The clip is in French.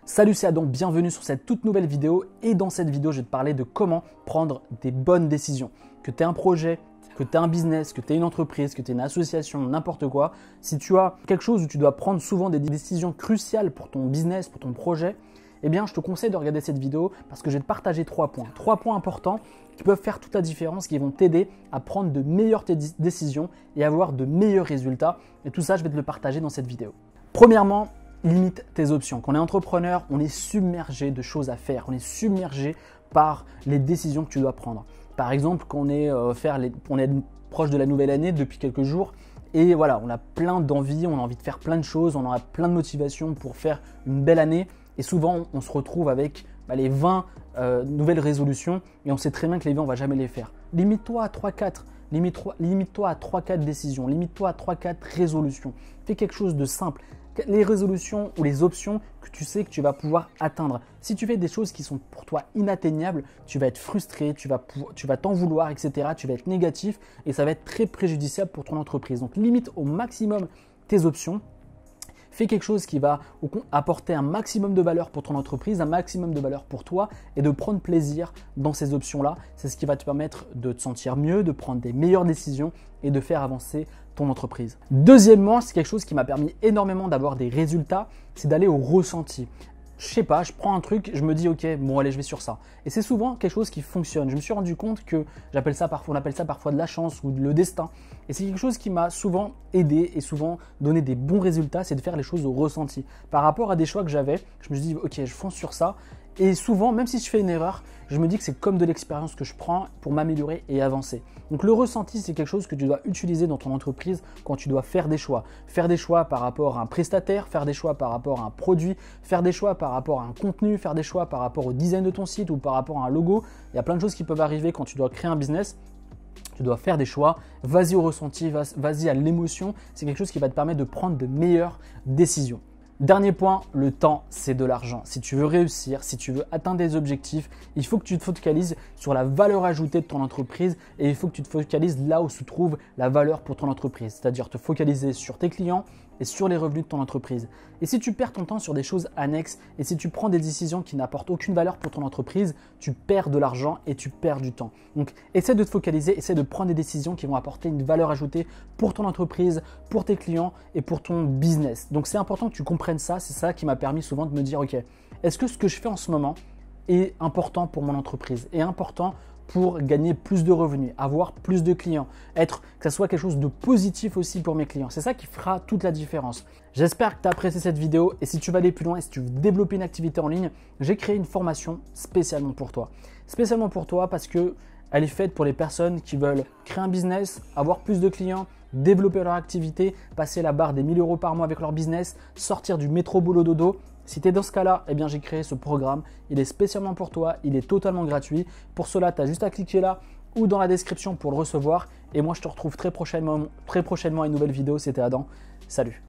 Salut, c'est Adam, bienvenue sur cette toute nouvelle vidéo et dans cette vidéo je vais te parler de comment prendre des bonnes décisions. Que tu aies un projet, que tu aies un business, que tu aies une entreprise, que tu aies une association, n'importe quoi. Si tu as quelque chose où tu dois prendre souvent des décisions cruciales pour ton business, pour ton projet, eh bien je te conseille de regarder cette vidéo parce que je vais te partager 3 points. 3 points importants qui peuvent faire toute la différence, qui vont t'aider à prendre de meilleures décisions et avoir de meilleurs résultats. Et tout ça, je vais te le partager dans cette vidéo. Premièrement, limite tes options. Quand on est entrepreneur, on est submergé de choses à faire. On est submergé par les décisions que tu dois prendre. Par exemple, quand on est proche de la nouvelle année depuis quelques jours et voilà, on a plein d'envie, on a envie de faire plein de choses, on a plein de motivation pour faire une belle année et souvent on se retrouve avec les 20 nouvelles résolutions et on sait très bien que les 20, on ne va jamais les faire. Limite-toi à 3-4. Limite-toi à 3-4 décisions, limite-toi à 3-4 résolutions. Fais quelque chose de simple. Les résolutions ou les options que tu sais que tu vas pouvoir atteindre. Si tu fais des choses qui sont pour toi inatteignables, tu vas être frustré, tu vas t'en vouloir, etc. Tu vas être négatif et ça va être très préjudiciable pour ton entreprise. Donc limite au maximum tes options. Fais quelque chose qui va apporter un maximum de valeur pour ton entreprise, un maximum de valeur pour toi et de prendre plaisir dans ces options-là. C'est ce qui va te permettre de te sentir mieux, de prendre des meilleures décisions et de faire avancer ton entreprise. Deuxièmement, c'est quelque chose qui m'a permis énormément d'avoir des résultats, c'est d'aller au ressenti. Je sais pas, je prends un truc, je me dis ok, bon allez, je vais sur ça. Et c'est souvent quelque chose qui fonctionne. Je me suis rendu compte que on appelle ça parfois de la chance ou le destin. Et c'est quelque chose qui m'a souvent aidé et souvent donné des bons résultats, c'est de faire les choses au ressenti. Par rapport à des choix que j'avais, je me suis dit ok, je fonce sur ça. Et souvent, même si je fais une erreur, je me dis que c'est comme de l'expérience que je prends pour m'améliorer et avancer. Donc le ressenti, c'est quelque chose que tu dois utiliser dans ton entreprise quand tu dois faire des choix. Faire des choix par rapport à un prestataire, faire des choix par rapport à un produit, faire des choix par rapport à un contenu, faire des choix par rapport au design de ton site ou par rapport à un logo. Il y a plein de choses qui peuvent arriver quand tu dois créer un business. Tu dois faire des choix, vas-y au ressenti, vas-y à l'émotion. C'est quelque chose qui va te permettre de prendre de meilleures décisions. Dernier point, le temps, c'est de l'argent. Si tu veux réussir, si tu veux atteindre des objectifs, il faut que tu te focalises sur la valeur ajoutée de ton entreprise et il faut que tu te focalises là où se trouve la valeur pour ton entreprise. C'est-à-dire te focaliser sur tes clients et sur les revenus de ton entreprise. Et si tu perds ton temps sur des choses annexes et si tu prends des décisions qui n'apportent aucune valeur pour ton entreprise, tu perds de l'argent et tu perds du temps. Donc, essaie de te focaliser, essaie de prendre des décisions qui vont apporter une valeur ajoutée pour ton entreprise, pour tes clients et pour ton business. Donc, c'est important que tu comprennes ça. C'est ça qui m'a permis souvent de me dire, ok, est-ce que ce que je fais en ce moment est important pour mon entreprise, est important pour gagner plus de revenus, avoir plus de clients, que ça soit quelque chose de positif aussi pour mes clients. C'est ça qui fera toute la différence. J'espère que tu as apprécié cette vidéo et si tu veux aller plus loin et si tu veux développer une activité en ligne, j'ai créé une formation spécialement pour toi. Spécialement pour toi parce que elle est faite pour les personnes qui veulent créer un business, avoir plus de clients, développer leur activité, passer la barre des 1000 € par mois avec leur business, sortir du métro boulot dodo. Si tu es dans ce cas-là, eh bien j'ai créé ce programme. Il est spécialement pour toi, il est totalement gratuit. Pour cela, tu as juste à cliquer là ou dans la description pour le recevoir. Et moi, je te retrouve très prochainement à une nouvelle vidéo. C'était Adam. Salut!